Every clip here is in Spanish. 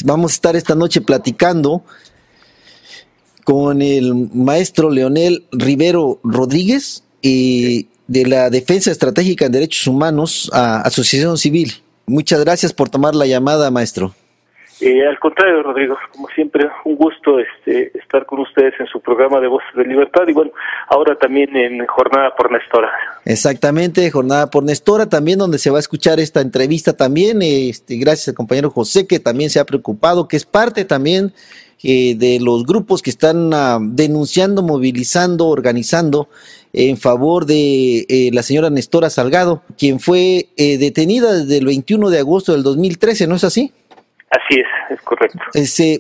Vamos a estar esta noche platicando con el maestro Leonel Rivero Rodríguez de la Defensa Estratégica en Derechos Humanos, Asociación Civil. Muchas gracias por tomar la llamada, maestro. Al contrario, Rodrigo, como siempre, un gusto estar con ustedes en su programa de Voces de Libertad y bueno, ahora también en Jornada por Nestora. Exactamente, Jornada por Nestora, también donde se va a escuchar esta entrevista también, gracias al compañero José, que también se ha preocupado, que es parte también de los grupos que están denunciando, movilizando, organizando en favor de la señora Nestora Salgado, quien fue detenida desde el 21 de agosto del 2013, ¿no es así? Así es correcto.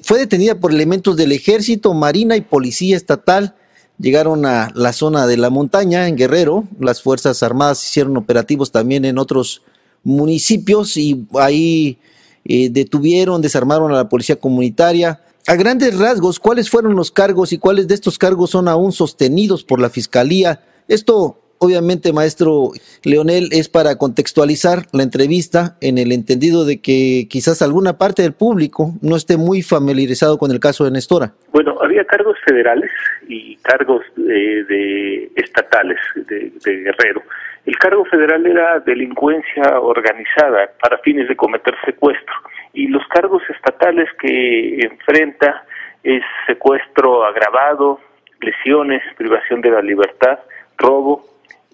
Fue detenida por elementos del Ejército, Marina y Policía Estatal. Llegaron a la zona de la montaña, en Guerrero. Las Fuerzas Armadas hicieron operativos también en otros municipios y ahí detuvieron, desarmaron a la policía comunitaria. A grandes rasgos, ¿cuáles fueron los cargos y cuáles de estos cargos son aún sostenidos por la Fiscalía? Esto, obviamente, maestro Leonel, es para contextualizar la entrevista en el entendido de que quizás alguna parte del público no esté muy familiarizado con el caso de Nestora. Bueno, había cargos federales y cargos de estatales de Guerrero. El cargo federal era delincuencia organizada para fines de cometer secuestro y los cargos estatales que enfrenta es secuestro agravado, lesiones, privación de la libertad, robo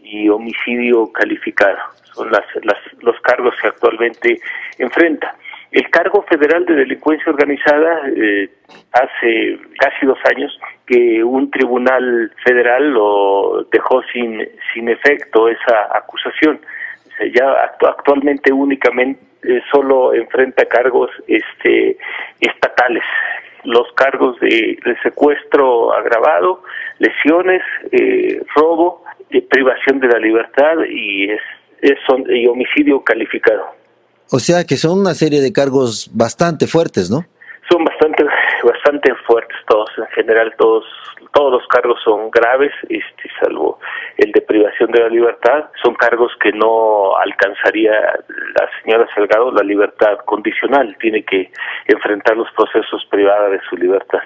y homicidio calificado. Son los cargos que actualmente enfrenta. El cargo federal de delincuencia organizada hace casi 2 años que un tribunal federal lo dejó sin efecto esa acusación. O sea, ya actualmente únicamente solo enfrenta cargos estatales. Los cargos de secuestro agravado, lesiones, robo, privación de la libertad y homicidio calificado. O sea que son una serie de cargos bastante fuertes, ¿no? Son bastante fuertes todos, en general todos los cargos son graves, salvo el de privación de la libertad, son cargos que no alcanzaría la señora Salgado la libertad condicional, tiene que enfrentar los procesos privados de su libertad.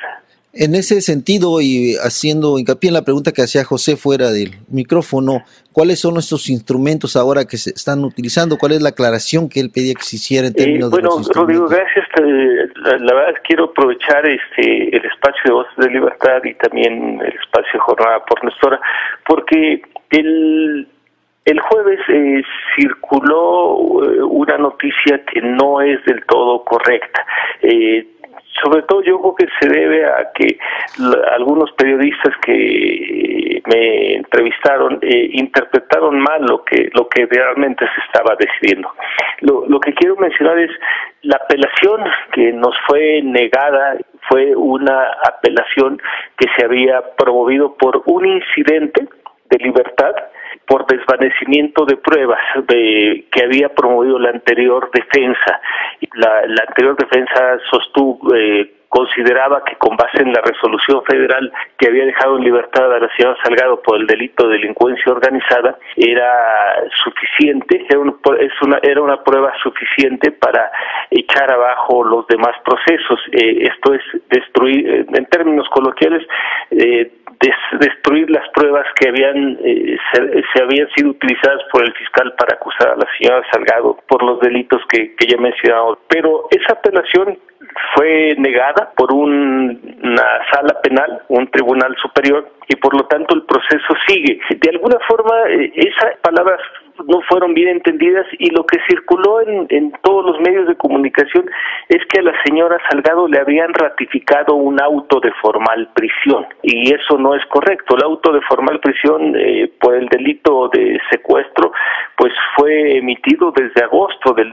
En ese sentido, y haciendo hincapié en la pregunta que hacía José fuera del micrófono, ¿cuáles son estos instrumentos ahora que se están utilizando? ¿Cuál es la aclaración que él pedía que se hiciera en términos de los instrumentos? Rodrigo, gracias. La verdad quiero aprovechar el espacio de Voces de Libertad y también el espacio de Jornada por Nestora, porque el jueves circuló una noticia que no es del todo correcta. Sobre todo yo creo que se debe a que algunos periodistas que me entrevistaron interpretaron mal lo que realmente se estaba decidiendo. Lo que quiero mencionar es la apelación que nos fue negada, fue una apelación que se había promovido por un incidente de libertad por desvanecimiento de pruebas que había promovido la anterior defensa. La anterior defensa consideraba que con base en la resolución federal que había dejado en libertad a la señora Salgado por el delito de delincuencia organizada era suficiente, era una prueba suficiente para echar abajo los demás procesos. Esto es destruir, en términos coloquiales, destruir las pruebas que se habían sido utilizadas por el fiscal para acusar a la señora Salgado por los delitos que ya he mencionado. Pero esa apelación fue negada por una sala penal, un tribunal superior, y por lo tanto el proceso sigue. De alguna forma, esas palabras no fueron bien entendidas y lo que circuló en todos los medios de comunicación es que a la señora Salgado le habían ratificado un auto de formal prisión y eso no es correcto. El auto de formal prisión por el delito de secuestro pues fue emitido desde agosto del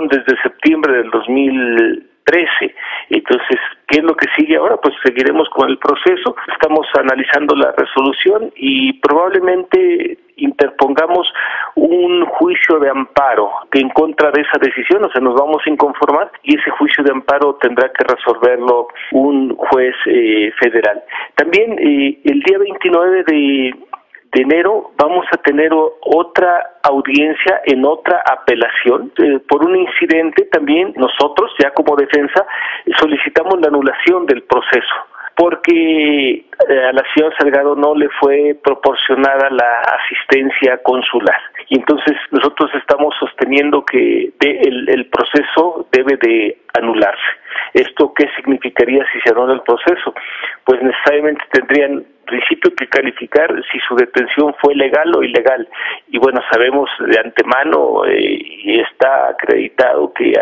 desde septiembre del 2013. Entonces, ¿qué es lo que sigue ahora? Pues seguiremos con el proceso, estamos analizando la resolución y probablemente interpongamos un juicio de amparo en contra de esa decisión, o sea, nos vamos a inconformar y ese juicio de amparo tendrá que resolverlo un juez federal. También el día 29 de enero vamos a tener otra audiencia en otra apelación por un incidente. También nosotros, ya como defensa, solicitamos la anulación del proceso porque a la señora Salgado no le fue proporcionada la asistencia consular. Y entonces nosotros estamos sosteniendo que el proceso debe de anularse. ¿Esto qué significaría si se anula el proceso? Pues necesariamente tendrían principio que calificar si su detención fue legal o ilegal. Y bueno, sabemos de antemano y está acreditado que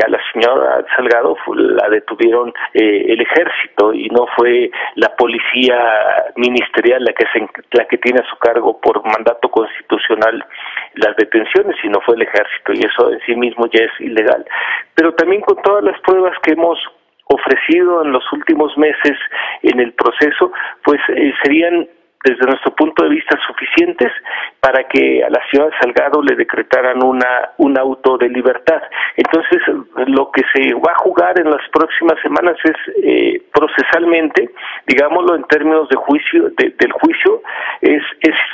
a la señora Salgado la detuvieron el ejército y no fue la policía ministerial la que tiene a su cargo por mandato constitucional las detenciones, sino fue el ejército, y eso en sí mismo ya es ilegal. Pero también con todas las pruebas que hemos ofrecido en los últimos meses en el proceso, pues serían desde nuestro punto de vista suficientes para que a la señora Salgado le decretaran un auto de libertad. Entonces, lo que se va a jugar en las próximas semanas es procesalmente, digámoslo en términos de juicio, del juicio, es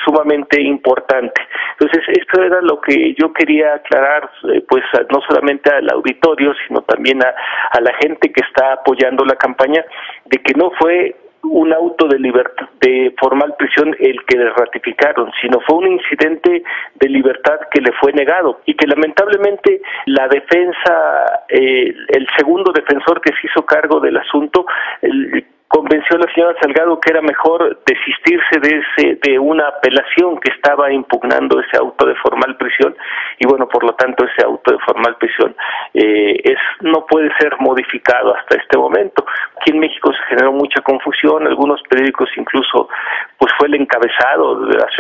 sumamente importante. Entonces, esto era lo que yo quería aclarar, pues no solamente al auditorio, sino también a la gente que está apoyando la campaña, de que no fue un auto de libertad, de formal prisión el que le ratificaron, sino fue un incidente de libertad que le fue negado y que lamentablemente la defensa, el segundo defensor que se hizo cargo del asunto, convenció a la señora Salgado que era mejor desistirse de una apelación que estaba impugnando ese auto de formal prisión, y bueno, por lo tanto ese auto de formal prisión no puede ser modificado hasta este momento. Aquí en México se generó mucha confusión, algunos periódicos incluso pues fue el encabezado de las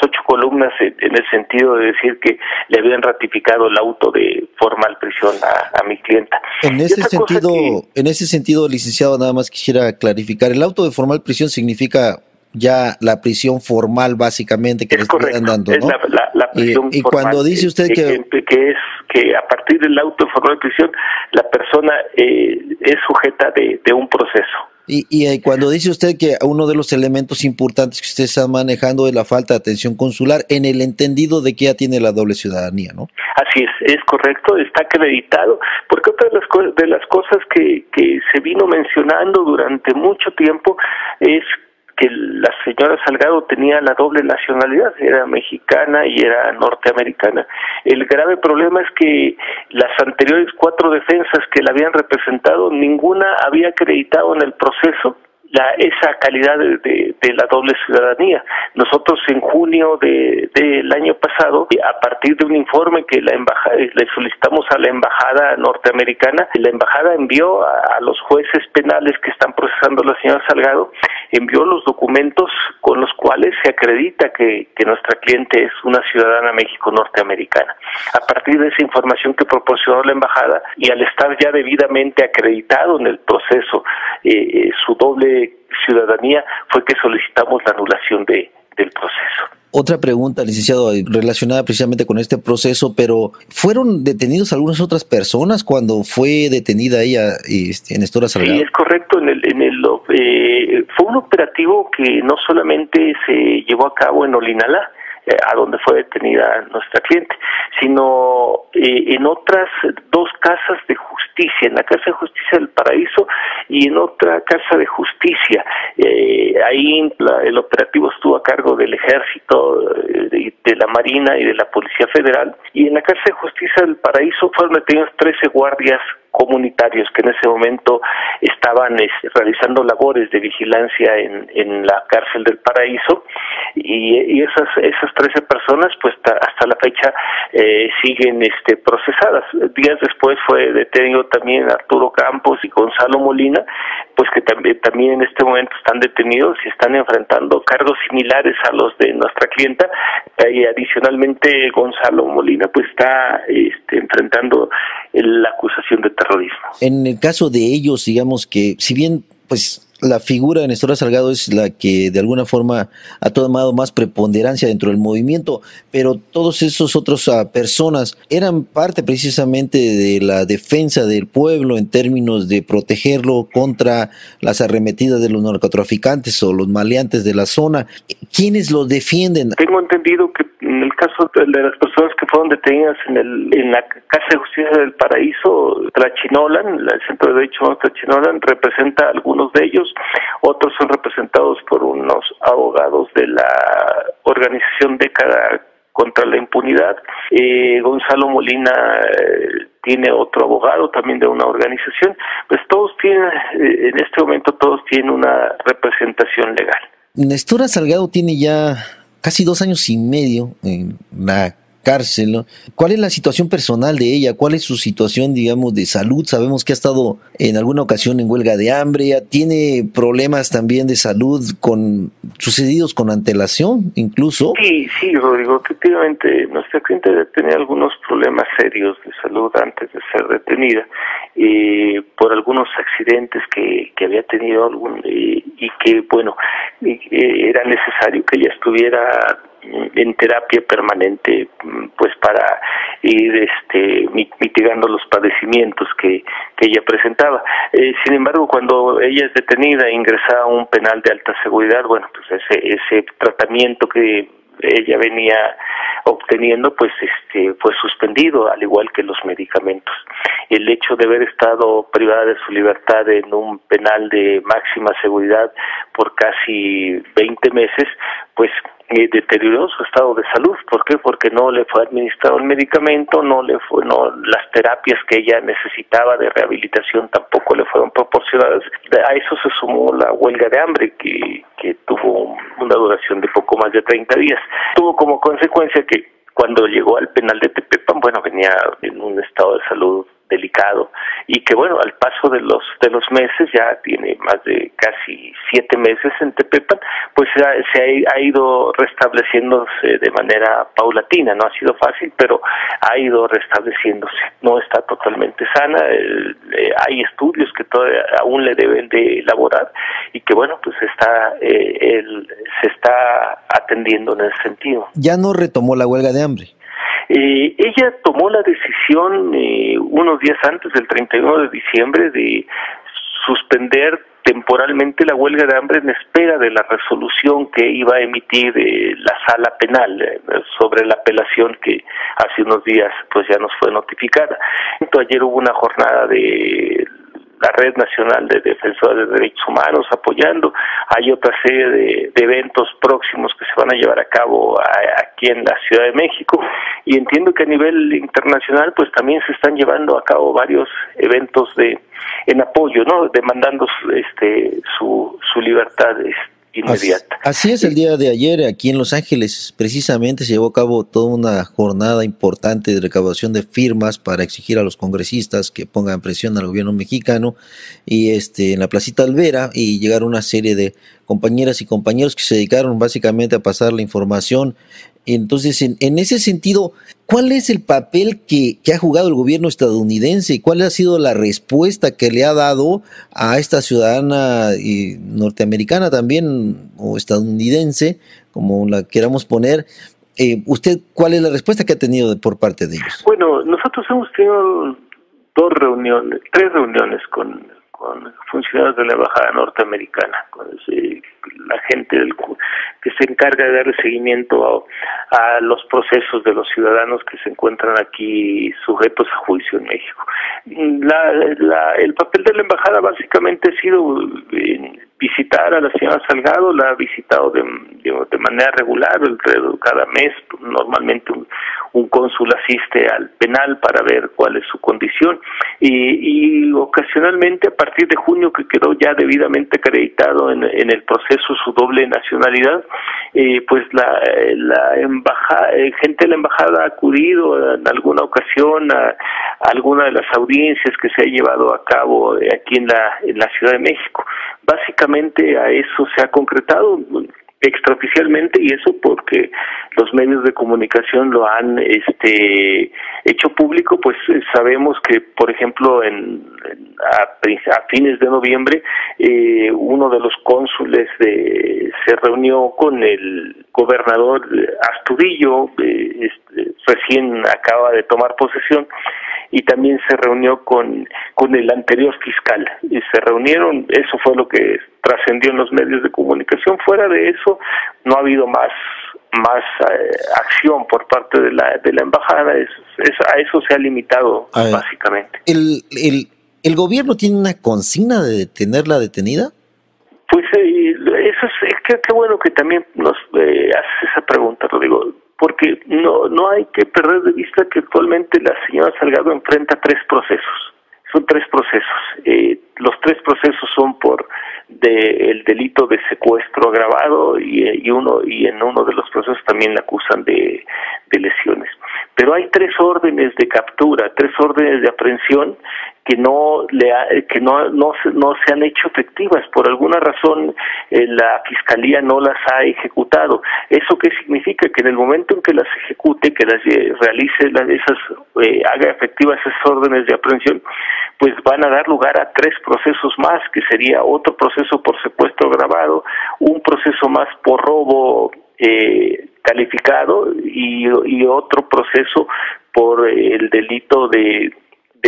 8 columnas en el sentido de decir que le habían ratificado el auto de formal prisión a mi clienta. En ese sentido, licenciado, nada más quisiera clarificar, el auto de formal prisión significa ya la prisión formal básicamente que le están dando, ¿no? Es la prisión y formal, cuando dice usted que a partir del auto de formal prisión la persona es sujeta de un proceso. Y cuando dice usted que uno de los elementos importantes que usted está manejando es la falta de atención consular, en el entendido de que ya tiene la doble ciudadanía, ¿no? Así es correcto, está acreditado, porque otra de las cosas que se vino mencionando durante mucho tiempo es que la señora Salgado tenía la doble nacionalidad, era mexicana y era norteamericana. El grave problema es que las anteriores 4 defensas que la habían representado, ninguna había acreditado en el proceso esa calidad de la doble ciudadanía. Nosotros en junio del año pasado, a partir de un informe que le solicitamos a la embajada norteamericana, la embajada envió a los jueces penales que están procesando a la señora Salgado, envió los documentos con los cuales se acredita que nuestra cliente es una ciudadana México-norteamericana. A partir de esa información que proporcionó la embajada y al estar ya debidamente acreditado en el proceso su doble ciudadanía, fue que solicitamos la anulación del proceso. Otra pregunta, licenciado, relacionada precisamente con este proceso, pero ¿fueron detenidos algunas otras personas cuando fue detenida ella, Nestora Salgado? Sí, es correcto. Fue un operativo que no solamente se llevó a cabo en Olinalá, a donde fue detenida nuestra cliente, sino en otras 2 casas de justicia, en la Casa de Justicia del Paraíso y en otra casa de justicia. Ahí el operativo estuvo a cargo del Ejército, de la Marina y de la Policía Federal, y en la Casa de Justicia del Paraíso fueron detenidos 13 guardias comunitarios que en ese momento estaban realizando labores de vigilancia en la cárcel del Paraíso, y esas 13 personas pues hasta la fecha siguen procesadas. Días después fue detenido también Arturo Campos y Gonzalo Molina, pues que también en este momento están detenidos y están enfrentando cargos similares a los de nuestra clienta, y adicionalmente Gonzalo Molina pues está enfrentando la acusación de terrorismo. En el caso de ellos, digamos que si bien pues la figura de Nestora Salgado es la que de alguna forma ha tomado más preponderancia dentro del movimiento, pero todos esos otros personas eran parte precisamente de la defensa del pueblo en términos de protegerlo contra las arremetidas de los narcotraficantes o los maleantes de la zona. ¿Quiénes los defienden? Tengo entendido que en el caso de las personas que fueron detenidas en la Casa de Justicia del Paraíso, Tlachinolan, el Centro de Derechos Humanos Tlachinolan, representa a algunos de ellos, otros son representados por unos abogados de la organización Década contra la Impunidad. Gonzalo Molina tiene otro abogado también de una organización. Pues todos tienen, en este momento todos tienen una representación legal. Nestora Salgado tiene ya casi 2 años y medio en la cárcel, ¿no? ¿Cuál es la situación personal de ella? ¿Cuál es su situación, digamos, de salud? Sabemos que ha estado en alguna ocasión en huelga de hambre, tiene problemas también de salud sucedidos con antelación, incluso. Sí, Rodrigo, efectivamente, nuestra cliente tenía algunos problemas serios de salud antes de ser detenida, por algunos accidentes que había tenido y que, bueno, era necesario que ella estuviera en terapia permanente, pues para ir mitigando los padecimientos que ella presentaba. Sin embargo, cuando ella es detenida e ingresa a un penal de alta seguridad, bueno, pues ese tratamiento que ella venía obteniendo, pues fue suspendido, al igual que los medicamentos. El hecho de haber estado privada de su libertad en un penal de máxima seguridad por casi 20 meses, pues deterioró su estado de salud. ¿Por qué? Porque no le fue administrado el medicamento, las terapias que ella necesitaba de rehabilitación tampoco le fueron proporcionadas. A eso se sumó la huelga de hambre que tuvo una duración de poco más de 30 días. Tuvo como consecuencia que cuando llegó al penal de Tepepan, bueno, venía en un estado de salud delicado y que, bueno, al paso de los meses, ya tiene más de casi 7 meses en Tepepan, pues se ha ido restableciéndose de manera paulatina. No ha sido fácil, pero ha ido restableciéndose. No está totalmente sana, hay estudios que todavía aún le deben de elaborar y que, bueno, pues se está atendiendo en ese sentido. ¿Ya no retomó la huelga de hambre? Ella tomó la decisión unos días antes del 31 de diciembre de suspender temporalmente la huelga de hambre en espera de la resolución que iba a emitir la sala penal sobre la apelación que hace unos días pues ya nos fue notificada. Ayer hubo una jornada de la Red Nacional de Defensores de Derechos Humanos apoyando. Hay otra serie de eventos próximos que se van a llevar a cabo aquí en la Ciudad de México, y entiendo que a nivel internacional pues también se están llevando a cabo varios eventos en apoyo, ¿no? Demandando su libertad inmediata. Así es, el día de ayer aquí en Los Ángeles precisamente se llevó a cabo toda una jornada importante de recaudación de firmas para exigir a los congresistas que pongan presión al gobierno mexicano, y en la Placita Alvera, y llegaron una serie de compañeras y compañeros que se dedicaron básicamente a pasar la información. Entonces, en ese sentido, ¿cuál es el papel que ha jugado el gobierno estadounidense? ¿Cuál ha sido la respuesta que le ha dado a esta ciudadana norteamericana también, o estadounidense, como la queramos poner? ¿Usted cuál es la respuesta que ha tenido por parte de ellos? Bueno, nosotros hemos tenido 3 reuniones con funcionarios de la embajada norteamericana, con la gente que se encarga de darle seguimiento a los procesos de los ciudadanos que se encuentran aquí sujetos a juicio en México. El papel de la embajada básicamente ha sido visitar a la señora Salgado. La ha visitado de manera regular, cada mes. Normalmente un cónsul asiste al penal para ver cuál es su condición, y ocasionalmente, a partir de junio, que quedó ya debidamente acreditado en el proceso su doble nacionalidad, pues la embajada, gente de la embajada ha acudido en alguna ocasión a alguna de las audiencias que se ha llevado a cabo aquí en la Ciudad de México. Básicamente a eso se ha concretado extraoficialmente, y eso porque los medios de comunicación lo han hecho público, pues sabemos que, por ejemplo, a fines de noviembre, uno de los cónsules se reunió con el gobernador Astudillo, recién acaba de tomar posesión, y también se reunió con el anterior fiscal, y se reunieron. Eso fue lo que trascendió en los medios de comunicación. Fuera de eso no ha habido más acción por parte de la embajada. A eso se ha limitado básicamente. ¿El gobierno tiene una consigna de detenerla detenida? Pues eso es qué bueno que también nos haces esa pregunta, Rodrigo, porque no hay que perder de vista que actualmente la señora Salgado enfrenta 3 procesos. Son 3 procesos. Los 3 procesos son por el delito de secuestro agravado y en uno de los procesos también la acusan de lesiones. Pero hay 3 órdenes de captura, 3 órdenes de aprehensión que no se han hecho efectivas. Por alguna razón la Fiscalía no las ha ejecutado. ¿Eso qué significa? Que en el momento en que las ejecute, que las realice, haga efectivas esas órdenes de aprehensión, pues van a dar lugar a 3 procesos más, que sería otro proceso por secuestro agravado, un proceso más por robo calificado y otro proceso por el delito de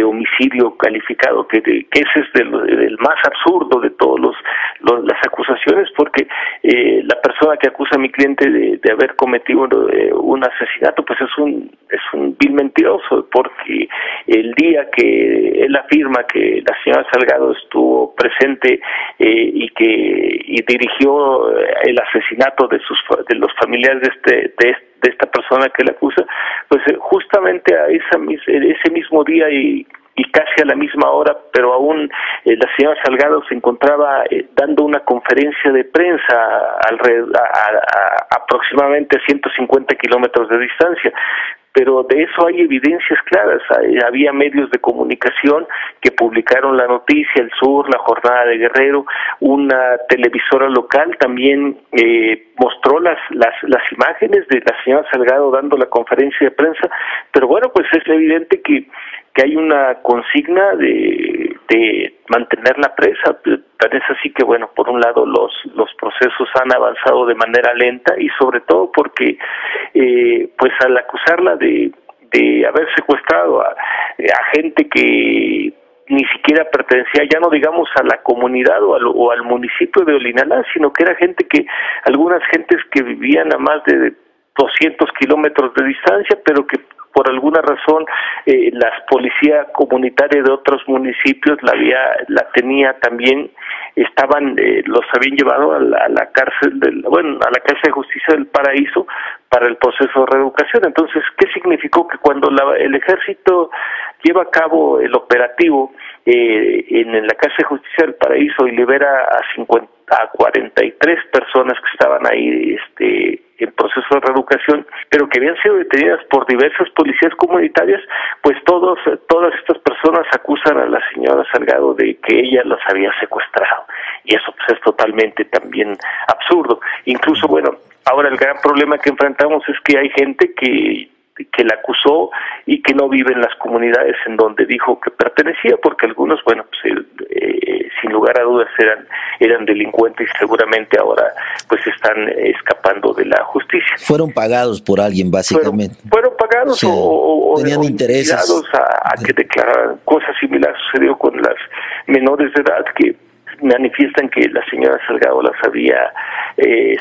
homicidio calificado, que ese es del más absurdo de todos las acusaciones, porque la persona que acusa a mi cliente de haber cometido un asesinato, pues es un vil mentiroso, porque el día que él afirma que la señora Salgado estuvo presente y dirigió el asesinato de los familiares de esta persona que le acusa, pues justamente a ese mismo día y casi a la misma hora, pero aún la señora Salgado se encontraba dando una conferencia de prensa a aproximadamente 150 kilómetros de distancia. Pero de eso hay evidencias claras. Había medios de comunicación que publicaron la noticia, El Sur, La Jornada de Guerrero, una televisora local también mostró las imágenes de la señora Salgado dando la conferencia de prensa. Pero bueno, pues es evidente que hay una consigna de mantenerla presa. Tan es así que, bueno, por un lado los procesos han avanzado de manera lenta, y sobre todo porque pues al acusarla de haber secuestrado a gente que ni siquiera pertenecía, ya no digamos a la comunidad o al municipio de Olinalá, sino que era algunas gentes que vivían a más de 200 kilómetros de distancia, pero que por alguna razón la policía comunitaria de otros municipios la tenía también, los habían llevado a la cárcel a la Casa de Justicia del Paraíso para el proceso de reeducación. Entonces, ¿qué significó? Que cuando el ejército lleva a cabo el operativo en la Casa de Justicia del Paraíso y libera a 43 personas que estaban ahí en proceso de reeducación, pero que habían sido detenidas por diversas policías comunitarias, pues todas estas personas acusan a la señora Salgado de que ella las había secuestrado, y eso pues es totalmente también absurdo. Incluso, bueno, ahora el gran problema que enfrentamos es que hay gente que la acusó y que no vive en las comunidades en donde dijo que pertenecía, porque algunos, bueno, pues sin lugar a dudas eran delincuentes y seguramente ahora pues están escapando de la justicia. Fueron pagados por alguien, básicamente. Fueron pagados, sí, o tenían intereses a que declararan. Cosas similares sucedió con las menores de edad que manifiestan que la señora Salgado las había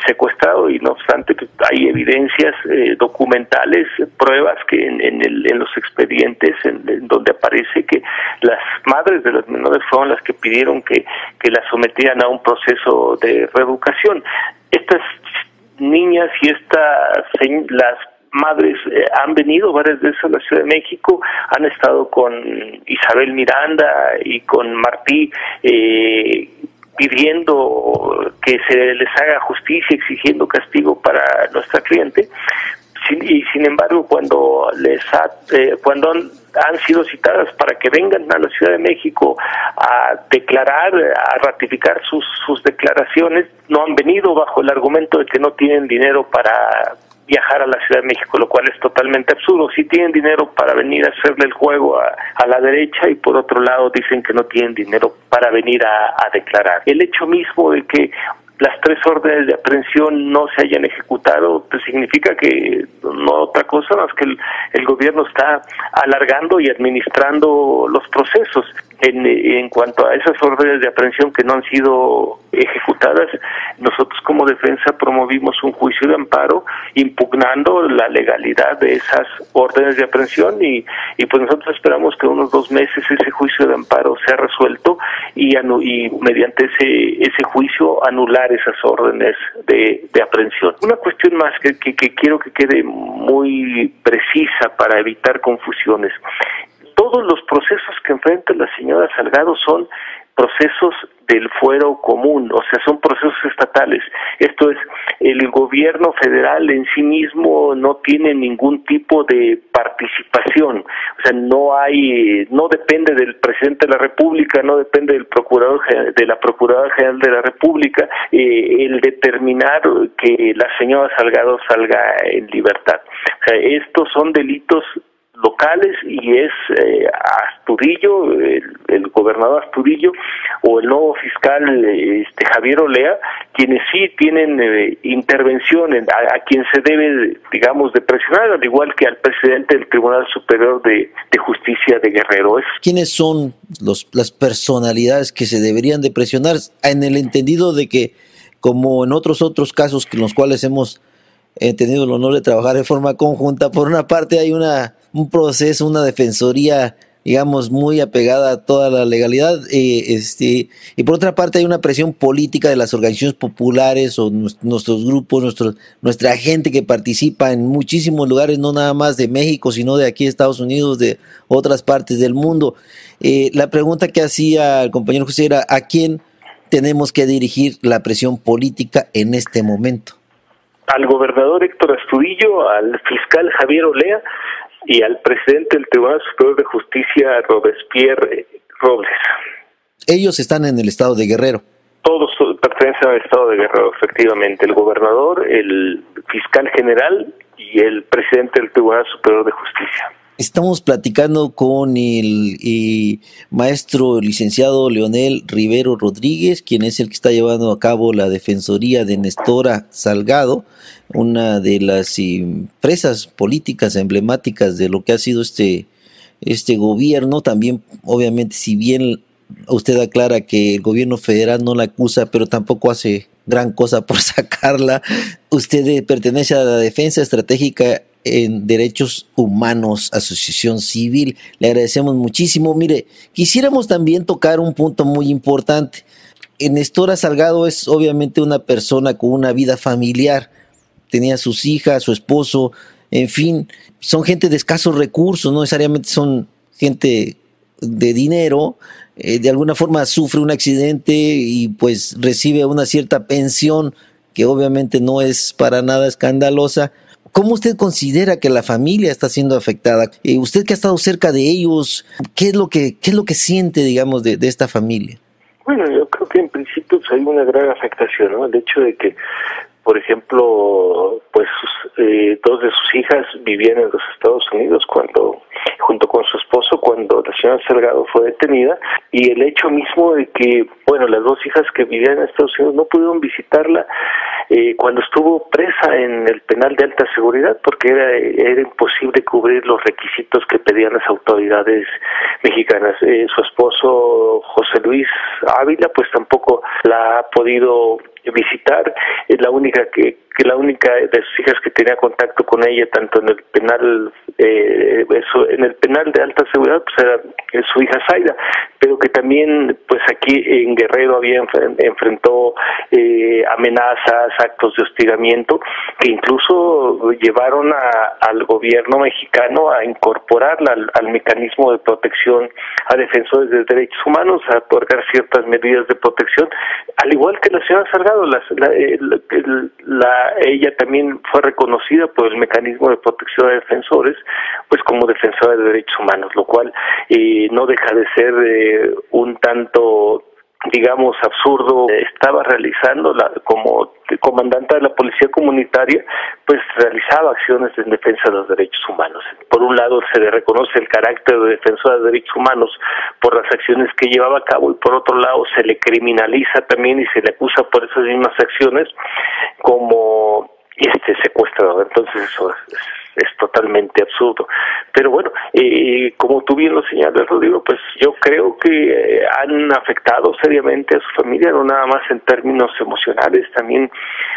secuestrado, y no obstante pues, hay evidencias documentales, pruebas que en los expedientes en donde aparece que las madres de las menores fueron las que pidieron que las sometieran a un proceso de reeducación. Estas niñas y las madres han venido varias veces a la Ciudad de México, han estado con Isabel Miranda y con Martí pidiendo que se les haga justicia, exigiendo castigo para nuestra cliente. Y sin embargo, cuando han sido citadas para que vengan a la Ciudad de México a declarar, a ratificar sus declaraciones, no han venido, bajo el argumento de que no tienen dinero para viajar a la Ciudad de México, lo cual es totalmente absurdo. Sí tienen dinero para venir a hacerle el juego a la derecha, y por otro lado dicen que no tienen dinero para venir a declarar. El hecho mismo de que las 3 órdenes de aprehensión no se hayan ejecutado, pues significa que no otra cosa más que el gobierno está alargando y administrando los procesos. En cuanto a esas órdenes de aprehensión que no han sido ejecutadas, nosotros como defensa promovimos un juicio de amparo impugnando la legalidad de esas órdenes de aprehensión, y pues nosotros esperamos que en unos 2 meses ese juicio de amparo sea resuelto y mediante ese juicio anular esas órdenes de aprehensión. Una cuestión más que quiero que quede muy precisa para evitar confusiones. Todos los procesos que enfrenta la señora Salgado son procesos del fuero común, o sea, son procesos estatales. Esto es, el gobierno federal en sí mismo no tiene ningún tipo de participación, o sea, no depende del presidente de la República, no depende del de la Procuradora General de la República, el determinar que la señora Salgado salga en libertad. O sea, estos son delitos locales, y es Astudillo, el gobernador Astudillo, o el nuevo fiscal Javier Olea, quienes sí tienen intervención a quien se debe, digamos, de presionar, al igual que al presidente del Tribunal Superior de Justicia de Guerrero. ¿Quiénes son las personalidades que se deberían de presionar, en el entendido de que, como en otros casos en los cuales hemos tenido el honor de trabajar de forma conjunta, por una parte hay un proceso, una defensoría, digamos, muy apegada a toda la legalidad, y por otra parte hay una presión política de las organizaciones populares o nuestros grupos, nuestra gente que participa en muchísimos lugares, no nada más de México, sino de aquí de Estados Unidos, de otras partes del mundo? La pregunta que hacía el compañero José era: ¿a quién tenemos que dirigir la presión política en este momento? Al gobernador Héctor Astudillo, al fiscal Javier Olea y al presidente del Tribunal Superior de Justicia, Robespierre Robles. Ellos están en el estado de Guerrero. Todos pertenecen al estado de Guerrero, efectivamente. El gobernador, el fiscal general y el presidente del Tribunal Superior de Justicia. Estamos platicando con el maestro licenciado Leonel Rivero Rodríguez, quien es el que está llevando a cabo la defensoría de Nestora Salgado, una de las empresas políticas emblemáticas de lo que ha sido este gobierno. También, obviamente, si bien usted aclara que el gobierno federal no la acusa, pero tampoco hace gran cosa por sacarla, usted pertenece a la Defensa Estratégica en Derechos Humanos, Asociación Civil. Le agradecemos muchísimo. Mire, quisiéramos también tocar un punto muy importante. Nestora Salgado es obviamente una persona con una vida familiar. Tenía sus hijas, su esposo, en fin, son gente de escasos recursos, no necesariamente son gente de dinero. De alguna forma sufre un accidente y pues recibe una cierta pensión que obviamente no es para nada escandalosa. ¿Cómo usted considera que la familia está siendo afectada? Usted que ha estado cerca de ellos, ¿qué es lo que siente, digamos, de esta familia? Bueno, yo creo que en principio pues, hay una gran afectación, ¿no? El hecho de que, por ejemplo, pues 2 de sus hijas vivían en los Estados Unidos junto con su esposo, cuando la señora Salgado fue detenida, y el hecho mismo de que, bueno, las 2 hijas que vivían en Estados Unidos no pudieron visitarla cuando estuvo presa en el penal de alta seguridad, porque era imposible cubrir los requisitos que pedían las autoridades mexicanas. Su esposo, José Luis Ávila, pues tampoco la ha podido visitar. Es la única de sus hijas que tenía contacto con ella, tanto en el penal de alta seguridad, pues era su hija Zaida, pero que también pues aquí en Guerrero enfrentó amenazas, actos de hostigamiento, que incluso llevaron al gobierno mexicano a incorporarla al mecanismo de protección a defensores de derechos humanos, a otorgar ciertas medidas de protección, al igual que la señora Salgado. Ella también fue reconocida por el mecanismo de protección de defensores, pues como defensora de derechos humanos, lo cual no deja de ser un tanto digamos, absurdo, estaba realizando como comandante de la policía comunitaria, pues realizaba acciones en defensa de los derechos humanos. Por un lado se le reconoce el carácter de defensor de derechos humanos por las acciones que llevaba a cabo, y por otro lado se le criminaliza también y se le acusa por esas mismas acciones como secuestrador. Entonces eso es totalmente absurdo. Pero bueno, como tú bien lo señalas, Rodrigo, pues yo creo que han afectado seriamente a su familia, no nada más en términos emocionales, también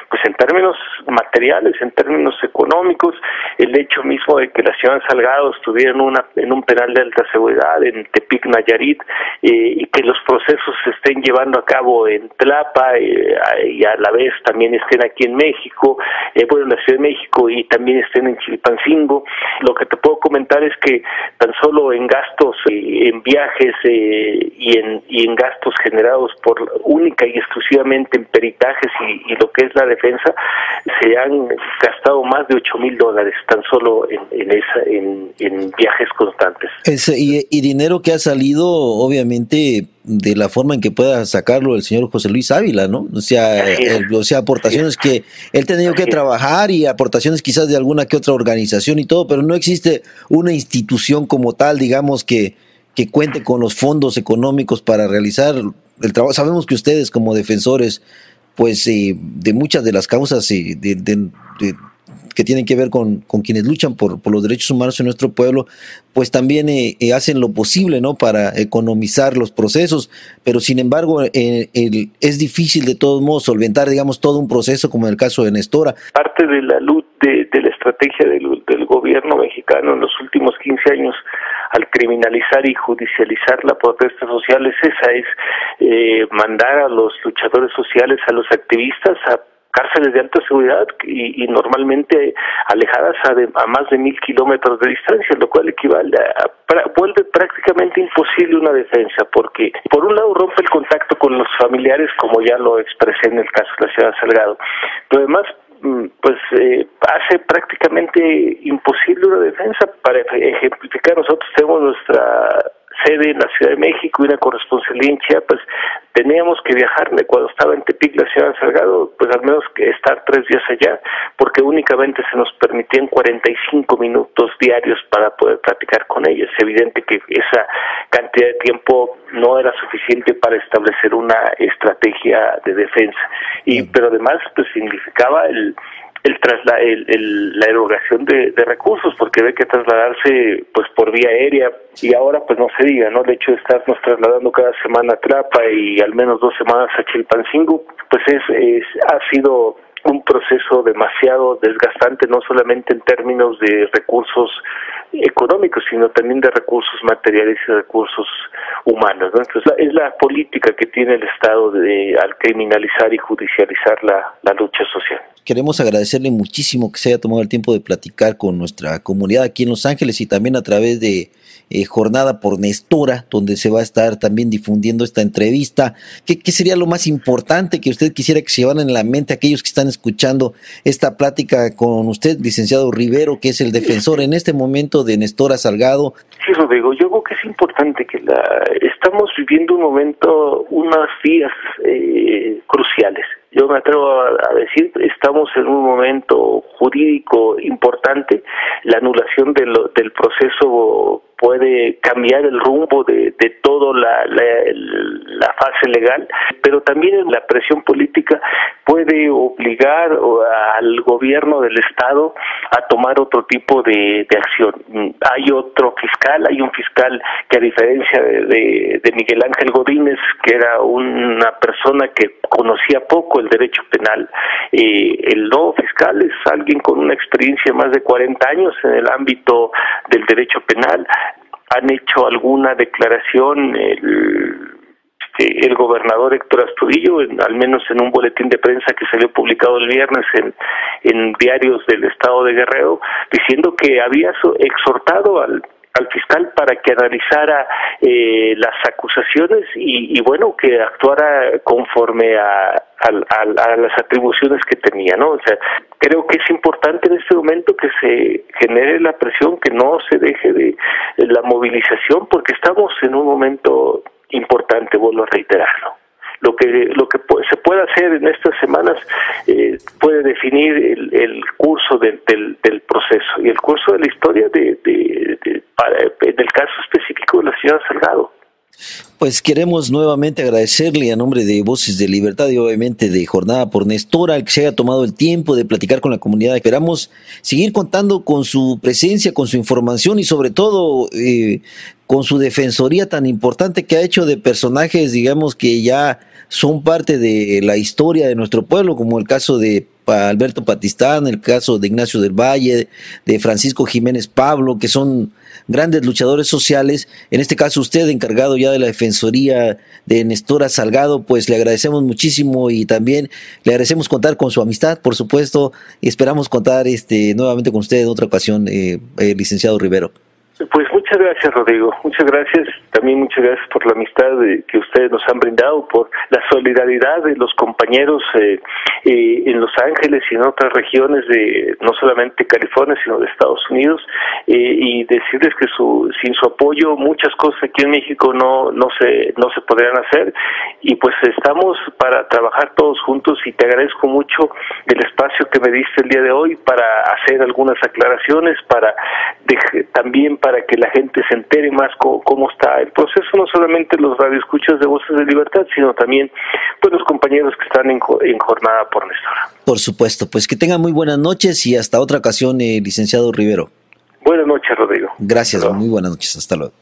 pues en términos materiales, en términos económicos. El hecho mismo de que la señora Salgado estuviera en un penal de alta seguridad en Tepic, Nayarit, y que los procesos se estén llevando a cabo en Tlapa, y a la vez también estén aquí en México, en la Ciudad de México, y también estén en Chilpancingo. Lo que te puedo comentar es que tan solo en gastos, en viajes y en gastos generados única y exclusivamente en peritajes y lo que es la defensa, se han gastado más de $8,000 tan solo en viajes constantes. Y dinero que ha salido, obviamente, de la forma en que pueda sacarlo el señor José Luis Ávila, ¿no? O sea, aportaciones que él ha tenido que trabajar, y aportaciones quizás de alguna que otra organización y todo, pero no existe una institución como tal, digamos, que cuente con los fondos económicos para realizar el trabajo. Sabemos que ustedes, como defensores, pues de muchas de las causas que tienen que ver con quienes luchan por los derechos humanos en nuestro pueblo, pues también hacen lo posible, ¿no?, para economizar los procesos, pero sin embargo es difícil de todos modos solventar, digamos, todo un proceso como en el caso de Nestora. Parte de la luz de la estrategia del gobierno mexicano en los últimos 15 años al criminalizar y judicializar la protesta social es mandar a los luchadores sociales, a los activistas, a cárceles de alta seguridad y normalmente alejadas a más de 1,000 kilómetros de distancia, lo cual equivale vuelve prácticamente imposible una defensa, porque por un lado rompe el contacto con los familiares, como ya lo expresé en el caso de la señora Salgado, pero además pues hace prácticamente imposible una defensa. Para ejemplificar, nosotros tenemos nuestra sede en la Ciudad de México y una corresponsalía en Chiapas. Teníamos que viajar, cuando estaba en Tepic la señora Salgado, pues al menos que estar 3 días allá, porque únicamente se nos permitían 45 minutos diarios para poder platicar con ella. Es evidente que esa cantidad de tiempo no era suficiente para establecer una estrategia de defensa, pero además pues significaba la erogación de recursos, porque había que trasladarse pues por vía aérea, y ahora pues no se diga, ¿no? El hecho de estarnos trasladando cada semana a Tlapa y al menos 2 semanas a Chilpancingo, pues ha sido un proceso demasiado desgastante, no solamente en términos de recursos económicos, sino también de recursos materiales y recursos humanos, ¿no? Entonces es la política que tiene el Estado al criminalizar y judicializar la lucha social. Queremos agradecerle muchísimo que se haya tomado el tiempo de platicar con nuestra comunidad aquí en Los Ángeles, y también a través de Jornada por Nestora, donde se va a estar también difundiendo esta entrevista. ¿Qué sería lo más importante que usted quisiera que se llevaran en la mente aquellos que están escuchando esta plática con usted, licenciado Rivero, que es el defensor en este momento de Nestora Salgado? Sí, Rodrigo, yo creo que es importante que estamos viviendo unos días cruciales. Yo me atrevo a decir, estamos en un momento jurídico importante. La anulación del proceso puede cambiar el rumbo de toda la fase legal, pero también la presión política puede obligar al gobierno del Estado a tomar otro tipo de acción. Hay un fiscal que, a diferencia de Miguel Ángel Godínez, que era una persona que conocía poco el derecho penal, el nuevo fiscal es alguien con una experiencia de más de 40 años en el ámbito del derecho penal. Han hecho alguna declaración el gobernador Héctor Astudillo, al menos en un boletín de prensa que salió publicado el viernes en diarios del estado de Guerrero, diciendo que había exhortado al fiscal para que analizara las acusaciones y bueno, que actuara conforme a las atribuciones que tenía, ¿no? O sea, creo que es importante en este momento que se genere la presión, que no se deje de la movilización, porque estamos en un momento importante, vuelvo a reiterarlo. se pueda hacer en estas semanas puede definir el curso del proceso y el curso de la historia en el caso específico de la señora Salgado. Pues queremos nuevamente agradecerle a nombre de Voces de Libertad y obviamente de Jornada por Nestora al que se haya tomado el tiempo de platicar con la comunidad. Esperamos seguir contando con su presencia, con su información y sobre todo con su defensoría tan importante que ha hecho de personajes, digamos, que ya son parte de la historia de nuestro pueblo, como el caso de Alberto Patistán, el caso de Ignacio del Valle, de Francisco Jiménez Pablo, que son grandes luchadores sociales. En este caso usted, encargado ya de la Defensoría de Nestora Salgado, pues le agradecemos muchísimo y también le agradecemos contar con su amistad, por supuesto, y esperamos contar nuevamente con usted en otra ocasión, licenciado Rivero. Pues muchas gracias, Rodrigo, muchas gracias, también muchas gracias por la amistad que ustedes nos han brindado, por la solidaridad de los compañeros en Los Ángeles y en otras regiones de no solamente California, sino de Estados Unidos, y decirles que sin su apoyo muchas cosas aquí en México no se podrían hacer, y pues estamos para trabajar todos juntos, y te agradezco mucho el espacio que me diste el día de hoy para hacer algunas aclaraciones, también para que la gente se entere más cómo está el proceso, no solamente los radioescuchas de Voces de Libertad, sino también pues los compañeros que están en Jornada por Nestora. Por supuesto, pues que tengan muy buenas noches y hasta otra ocasión, licenciado Rivero. Buenas noches, Rodrigo. Gracias, muy buenas noches, hasta luego.